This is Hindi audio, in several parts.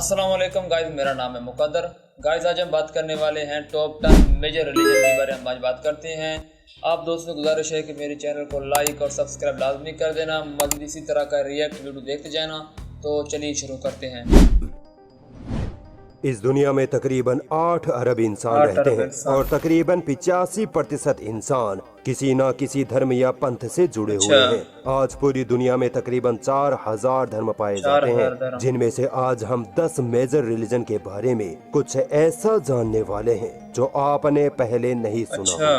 अस्सलाम वालेकुम गाइस, मेरा नाम है मुकद्दर। गाइस आज हम बात करने वाले हैं टॉप 10 मेजर रिलीजन के बारे में आज बात करते हैं। आप दोस्तों को गुजारिश है कि मेरे चैनल को लाइक और सब्सक्राइब लाजमी कर देना, मज़ीद इसी तरह का रिएक्ट वीडियो देखते जाना। तो चलिए शुरू करते हैं। इस दुनिया में तकरीबन 8 अरब इंसान रहते हैं और तकरीबन 85% इंसान किसी न किसी धर्म या पंथ से जुड़े हुए हैं। आज पूरी दुनिया में तकरीबन 4000 धर्म पाए जाते हैं, जिनमें से आज हम 10 मेजर रिलीजन के बारे में कुछ ऐसा जानने वाले हैं जो आपने पहले नहीं सुना होगा।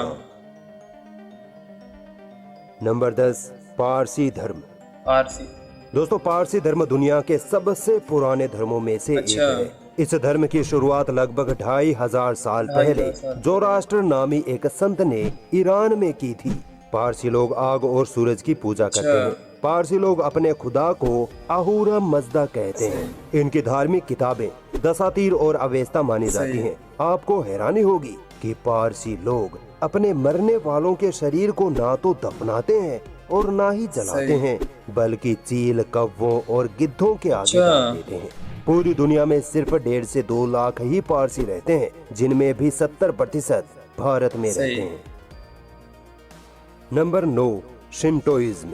नंबर 10, पारसी धर्म। पारसी दोस्तों, पारसी धर्म दुनिया के सबसे पुराने धर्मों में से एक है। इस धर्म की शुरुआत लगभग 2500 साल पहले जोराष्ट्र नामी एक संत ने ईरान में की थी। पारसी लोग आग और सूरज की पूजा करते हैं। पारसी लोग अपने खुदा को अहूरा मज़दा कहते हैं। इनकी धार्मिक किताबें दसातीर और अवेस्ता मानी जाती हैं। आपको हैरानी होगी कि पारसी लोग अपने मरने वालों के शरीर को ना तो दफनाते हैं और ना ही जलाते हैं, बल्कि चील, कौवों और गिद्धों के आगे डाल देते हैं। पूरी दुनिया में सिर्फ 1.5 से 2 लाख ही पारसी रहते हैं, जिनमें भी 70% भारत में रहते हैं। नंबर 9, शिंटोइज्म।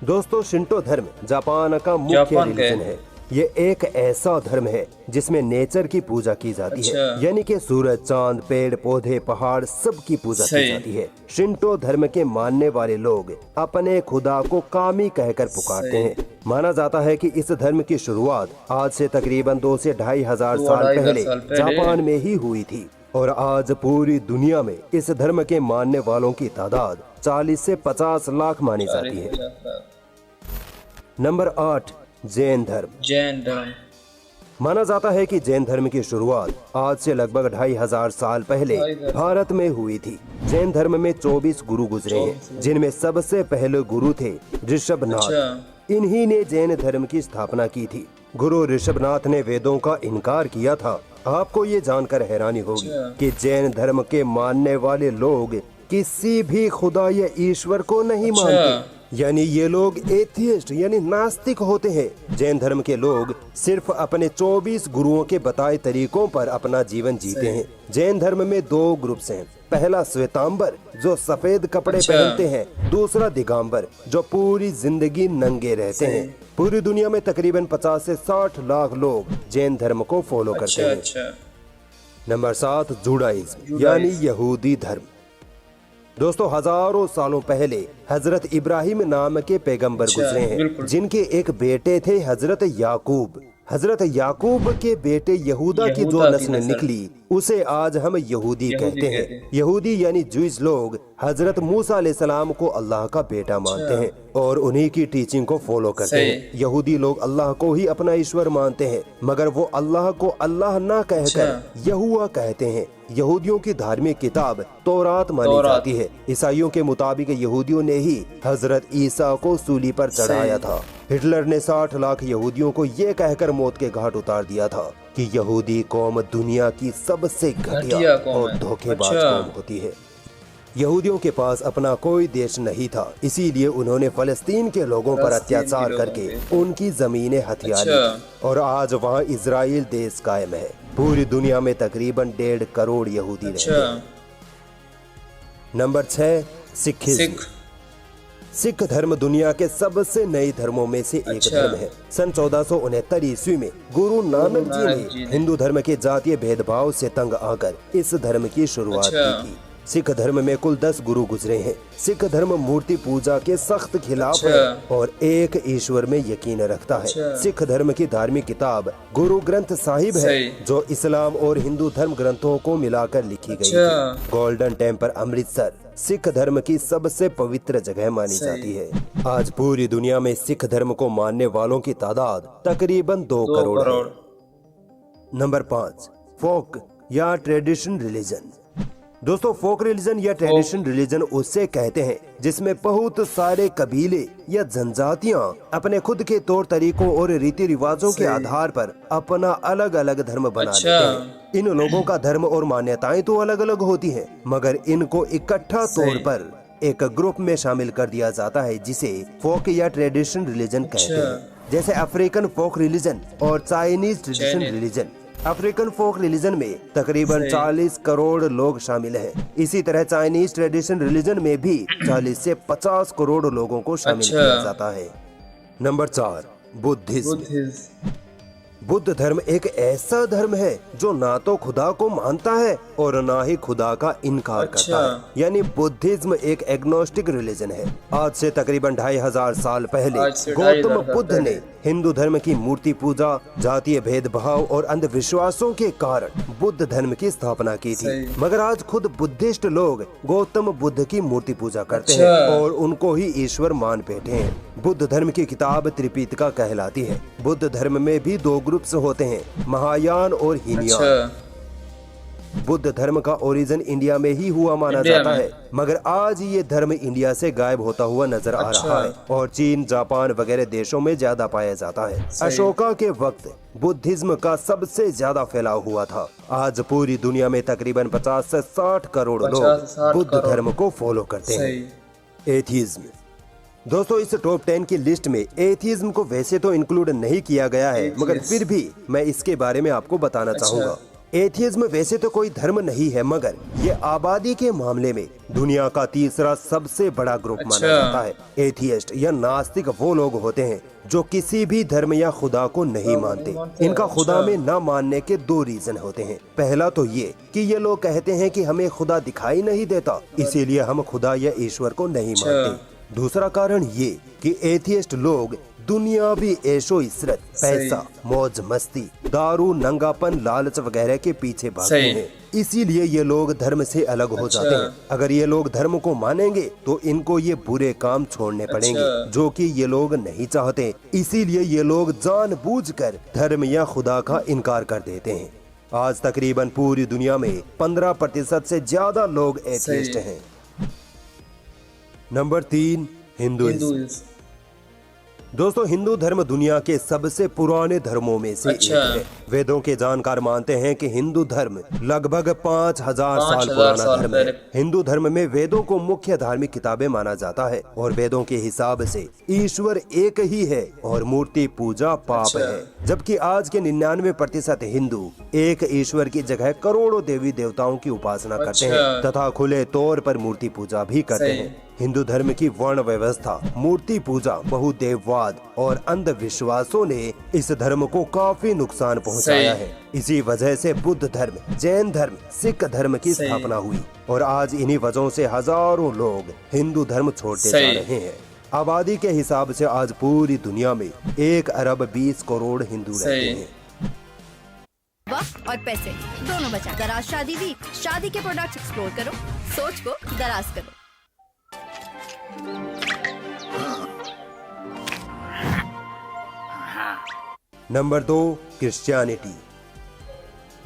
दोस्तों, शिंटो धर्म जापान का मुख्य रिलीजन है। ये एक ऐसा धर्म है जिसमें नेचर की पूजा की जाती है, यानी कि सूरज, चांद, पेड़ पौधे, पहाड़ सब की पूजा की जाती है। शिंटो धर्म के मानने वाले लोग अपने खुदा को कामी कहकर पुकारते हैं। माना जाता है कि इस धर्म की शुरुआत आज से तकरीबन 2 से 2500 साल पहले जापान में ही हुई थी और आज पूरी दुनिया में इस धर्म के मानने वालों की तादाद 40 से 50 लाख मानी जाती है। नंबर 8, जैन धर्म। जैन धर्म माना जाता है कि जैन धर्म की शुरुआत आज से लगभग 2500 साल पहले भारत में हुई थी। जैन धर्म में 24 गुरु गुजरे हैं, जिनमें सबसे पहले गुरु थे ऋषभनाथ। इन्हीं ने जैन धर्म की स्थापना की थी। गुरु ऋषभनाथ ने वेदों का इनकार किया था। आपको ये जानकर हैरानी होगी कि जैन धर्म के मानने वाले लोग किसी भी खुदा या ईश्वर को नहीं मानते, यानी ये लोग एथियस्ट यानी नास्तिक होते हैं। जैन धर्म के लोग सिर्फ अपने 24 गुरुओं के बताए तरीकों पर अपना जीवन जीते हैं। जैन धर्म में 2 ग्रुप्स हैं। पहला श्वेतांबर, जो सफेद कपड़े पहनते हैं। दूसरा दिगंबर, जो पूरी जिंदगी नंगे रहते हैं। पूरी दुनिया में तकरीबन 50 से 60 लाख लोग जैन धर्म को फॉलो करते हैं। नंबर 7, जुडाइज्म यानी यहूदी धर्म। दोस्तों, हजारों सालों पहले हजरत इब्राहिम नाम के पैगंबर गुजरे हैं, जिनके एक बेटे थे हजरत याकूब। हजरत याकूब के बेटे यहूदा की जो नस्ल निकली उसे आज हम यहूदी कहते हैं। यहूदी यानी जूइश लोग हजरत मूसा अलैहिस्सलाम को अल्लाह का बेटा मानते हैं और उन्हीं की टीचिंग को फॉलो करते हैं। यहूदी लोग अल्लाह को ही अपना ईश्वर मानते हैं, मगर वो अल्लाह को अल्लाह ना कहकर यहुआ कहते हैं। यहूदियों की धार्मिक किताब तौरात मानी जाती है। ईसाइयों के मुताबिक यहूदियों ने ही हजरत ईसा को सूली पर चढ़ाया था। हिटलर ने 60 लाख यहूदियों को ये कहकर मौत के घाट उतार दिया था कि यहूदी कौम दुनिया की सबसे घटिया और धोखेबाज कौम होती है। यहूदियों के पास अपना कोई देश नहीं था, इसीलिए उन्होंने फलस्तीन के लोगों पर अत्याचार करके उनकी जमीनें हथिया ली और आज वहाँ इजराइल देश कायम है। पूरी दुनिया में तकरीबन 1.5 करोड़ यहूदी रहते हैं। Number 6, Sikhism. सिख धर्म दुनिया के सबसे नए धर्मों में से एक धर्म है। सन 1469 ईस्वी में गुरु नानक जी ने हिंदू धर्म के जातीय भेदभाव से तंग आकर इस धर्म की शुरुआत की थी। सिख धर्म में कुल 10 गुरु गुजरे हैं। सिख धर्म मूर्ति पूजा के सख्त खिलाफ है और एक ईश्वर में यकीन रखता है। सिख धर्म की धार्मिक किताब गुरु ग्रंथ साहिब है, जो इस्लाम और हिंदू धर्म ग्रंथों को मिलाकर लिखी गई थी। गोल्डन टेम्पल अमृतसर सिख धर्म की सबसे पवित्र जगह मानी जाती है। आज पूरी दुनिया में सिख धर्म को मानने वालों की तादाद तकरीबन 2 करोड़ है। नंबर 5, फोक या ट्रेडिशन रिलीजन। दोस्तों, फोक रिलीजन या ट्रेडिशन रिलीजन उसे कहते हैं जिसमें बहुत सारे कबीले या जनजातियां अपने खुद के तौर तरीकों और रीति रिवाजों के आधार पर अपना अलग अलग धर्म बना लेते हैं। इन लोगों का धर्म और मान्यताएं तो अलग अलग होती हैं, मगर इनको इकट्ठा तौर पर एक ग्रुप में शामिल कर दिया जाता है जिसे फोक या ट्रेडिशन रिलीजन कहते हैं। जैसे अफ्रीकन फोक रिलीजन और चाइनीज ट्रेडिशन रिलीजन। अफ्रीकन फोक रिलीजन में तकरीबन 40 करोड़ लोग शामिल हैं। इसी तरह चाइनीज ट्रेडिशन रिलीजन में भी 40 से 50 करोड़ लोगों को शामिल किया जाता है। Number 4, Buddhism. बुद्ध धर्म एक ऐसा धर्म है जो ना तो खुदा को मानता है और ना ही खुदा का इनकार करता है। यानी बुद्धिज्म एक एग्नोस्टिक रिलीजन है। आज से तकरीबन 2500 साल पहले गौतम बुद्ध ने हिंदू धर्म की मूर्ति पूजा, जातीय भेदभाव और अंधविश्वासों के कारण बुद्ध धर्म की स्थापना की थी। मगर आज खुद बुद्धिस्ट लोग गौतम बुद्ध की मूर्ति पूजा करते हैं और उनको ही ईश्वर मान बैठे हैं। बुद्ध धर्म की किताब त्रिपिटका कहलाती है। बुद्ध धर्म में भी 2 ग्रुप्स होते हैं, महायान और हीनयान। बुद्ध धर्म का ओरिजिन इंडिया में ही हुआ माना जाता है, मगर आज ये धर्म इंडिया से गायब होता हुआ नजर आ रहा है और चीन, जापान वगैरह देशों में ज्यादा पाया जाता है। अशोका के वक्त बुद्धिज्म का सबसे ज्यादा फैलाव हुआ था। आज पूरी दुनिया में तकरीबन 50 से 60 करोड़ लोग बुद्ध धर्म को फॉलो करते हैं। एथिज्म। दोस्तों, इस टॉप 10 की लिस्ट में एथिज्म को वैसे तो इंक्लूड नहीं किया गया है, मगर फिर भी मैं इसके बारे में आपको बताना चाहूँगा। एथिज्म वैसे तो कोई धर्म नहीं है, मगर ये आबादी के मामले में दुनिया का तीसरा सबसे बड़ा ग्रुप माना जाता है। एथियस्ट या नास्तिक वो लोग होते हैं जो किसी भी धर्म या खुदा को नहीं मानते। इनका खुदा में न मानने के 2 रीजन होते हैं। पहला तो ये कि ये लोग कहते हैं कि हमें खुदा दिखाई नहीं देता, इसीलिए हम खुदा या ईश्वर को नहीं मानते। दूसरा कारण ये कि एथियस्ट लोग दुनियावी ऐशो इशरत, पैसा, मौज मस्ती, दारू, नंगापन, लालच वगैरह के पीछे भागते हैं। इसीलिए ये लोग धर्म से अलग हो जाते हैं। अगर ये लोग धर्म को मानेंगे तो इनको ये बुरे काम छोड़ने पड़ेंगे, जो कि ये लोग नहीं चाहते। इसीलिए ये लोग जानबूझकर धर्म या खुदा का इनकार कर देते हैं। आज तकरीबन पूरी दुनिया में 15% से ज्यादा लोग एथियस्ट हैं। Number 3, Hinduism. दोस्तों, हिंदू धर्म दुनिया के सबसे पुराने धर्मों में से एक है। वेदों के जानकार मानते हैं कि हिंदू धर्म लगभग 5000 साल पुराना धर्म है। हिंदू धर्म में वेदों को मुख्य धार्मिक किताबें माना जाता है और वेदों के हिसाब से ईश्वर एक ही है और मूर्ति पूजा पाप है। जबकि आज के 99% हिंदू एक ईश्वर की जगह करोड़ों देवी देवताओं की उपासना करते हैं तथा खुले तौर पर मूर्ति पूजा भी करते हैं। हिंदू धर्म की वर्ण व्यवस्था, मूर्ति पूजा, बहुदेववाद और अंधविश्वासों ने इस धर्म को काफी नुकसान पहुंचाया है। इसी वजह से बुद्ध धर्म, जैन धर्म, सिख धर्म की स्थापना हुई और आज इन्हीं वजहों से हजारों लोग हिंदू धर्म छोड़ते जा रहे हैं। आबादी के हिसाब से आज पूरी दुनिया में 1 अरब 20 करोड़ हिंदू रहते हैं। वक्त और पैसे दोनों बचा। दराज शादी वीक, शादी के प्रोडक्ट्स एक्सप्लोर करो, सोच को दराज करो। Number 2, Christianity.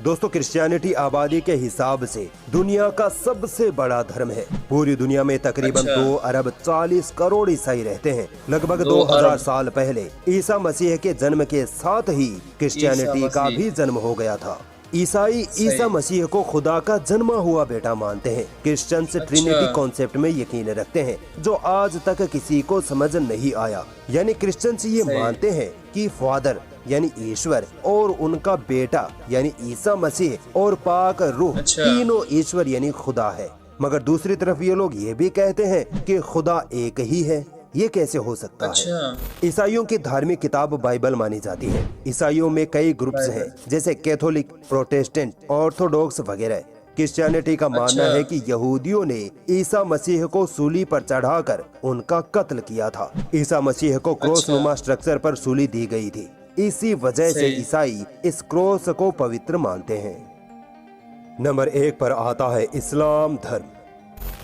दोस्तों, क्रिश्चियनिटी आबादी के हिसाब से दुनिया का सबसे बड़ा धर्म है। पूरी दुनिया में तकरीबन 2 अरब 40 करोड़ ईसाई रहते हैं। लगभग 2000 साल पहले ईसा मसीह के जन्म के साथ ही क्रिश्चियनिटी का भी जन्म हो गया था। ईसाई ईसा मसीह को खुदा का जन्मा हुआ बेटा मानते हैं। क्रिश्चियंस ट्रिनिटी कॉन्सेप्ट में यकीन रखते हैं, जो आज तक किसी को समझ नहीं आया। यानी क्रिश्चियंस ये मानते हैं कि फादर यानी ईश्वर और उनका बेटा यानी ईसा मसीह और पाक रूह तीनों ईश्वर यानी खुदा है। मगर दूसरी तरफ ये लोग ये भी कहते हैं कि खुदा एक ही है। ये कैसे हो सकता है? ईसाइयों की धार्मिक किताब बाइबल मानी जाती है। ईसाइयों में कई ग्रुप्स हैं, जैसे कैथोलिक, प्रोटेस्टेंट, ऑर्थोडॉक्स वगैरह। क्रिश्चियनिटी का मानना है कि यहूदियों ने ईसा मसीह को सूली पर चढ़ाकर उनका कत्ल किया था। ईसा मसीह को क्रॉस नुमा स्ट्रक्चर पर सूली दी गई थी। इसी वजह से ईसाई इस क्रॉस को पवित्र मानते हैं। नंबर 1 पर आता है इस्लाम धर्म।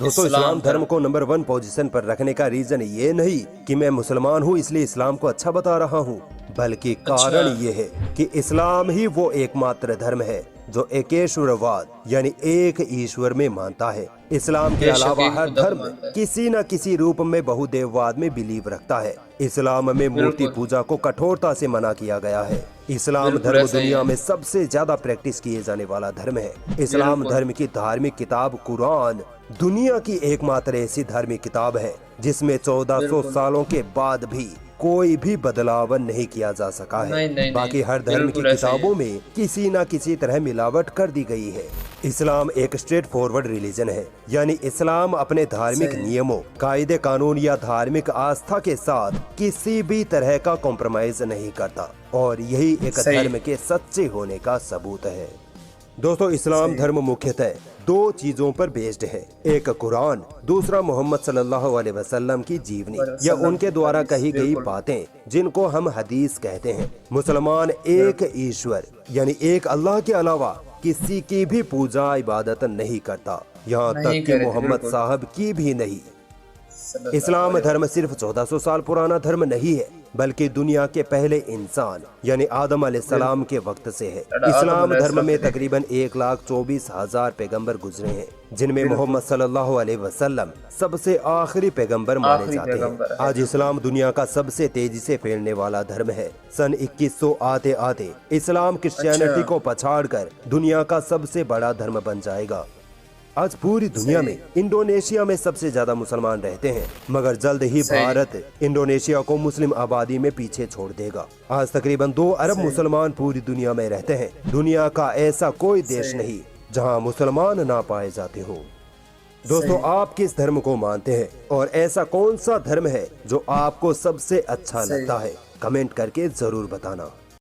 दोस्तों, इस्लाम धर्म को नंबर 1 पोजीशन पर रखने का रीजन ये नहीं कि मैं मुसलमान हूँ इसलिए इस्लाम को अच्छा बता रहा हूँ, बल्कि कारण ये है कि इस्लाम ही वो एकमात्र धर्म है जो एकेश्वरवाद यानी एक ईश्वर में मानता है। इस्लाम के अलावा हर धर्म किसी न किसी रूप में बहुदेववाद में बिलीव रखता है। इस्लाम में मूर्ति पूजा को कठोरता से मना किया गया है। इस्लाम धर्म दुनिया में सबसे ज्यादा प्रैक्टिस किए जाने वाला धर्म है। इस्लाम धर्म की धार्मिक किताब कुरान दुनिया की एकमात्र ऐसी धार्मिक किताब है जिसमें 1400 सालों के बाद भी कोई भी बदलाव नहीं किया जा सका है। नहीं, बाकी हर धर्म की बिल्कुल ऐसा ही है। किताबों में किसी न किसी तरह मिलावट कर दी गई है। इस्लाम एक स्ट्रेट फॉरवर्ड रिलीजन है, यानी इस्लाम अपने धार्मिक सही। नियमों, कायदे कानून या धार्मिक आस्था के साथ किसी भी तरह का कॉम्प्रोमाइज नहीं करता, और यही एक सही। धर्म के सच्चे होने का सबूत है। दोस्तों, इस्लाम धर्म मुख्यतः दो चीजों पर बेस्ड है, एक कुरान, दूसरा मोहम्मद सल्लल्लाहु अलैहि वसल्लम की जीवनी या उनके द्वारा कही गई बिल्कुल। बातें, जिनको हम हदीस कहते हैं। मुसलमान एक ईश्वर यानी एक अल्लाह के अलावा किसी की भी पूजा इबादत नहीं करता, यहाँ नहीं तक कि करे, मोहम्मद बिल्कुल। साहब की भी नहीं। इस्लाम धर्म सिर्फ 1400 साल पुराना धर्म नहीं है, बल्कि दुनिया के पहले इंसान यानी आदम अलैहिस्सलाम के वक्त से है। इस्लाम धर्म में तकरीबन 1,24,000 पैगंबर गुजरे हैं, जिनमें मोहम्मद सल्लल्लाहु अलैहि वसल्लम सबसे आखिरी पैगंबर माने आखिरी जाते पैगंबर हैं। है। आज इस्लाम दुनिया का सबसे तेजी से फैलने वाला धर्म है। सन 2100 आते आते इस्लाम क्रिश्चियनिटी को पछाड़कर दुनिया का सबसे बड़ा धर्म बन जाएगा। आज पूरी दुनिया में इंडोनेशिया में सबसे ज्यादा मुसलमान रहते हैं, मगर जल्द ही भारत इंडोनेशिया को मुस्लिम आबादी में पीछे छोड़ देगा। आज तकरीबन 2 अरब मुसलमान पूरी दुनिया में रहते हैं। दुनिया का ऐसा कोई देश नहीं जहां मुसलमान ना पाए जाते हो। दोस्तों, आप किस धर्म को मानते हैं और ऐसा कौन सा धर्म है जो आपको सबसे अच्छा लगता है? कमेंट करके जरूर बताना।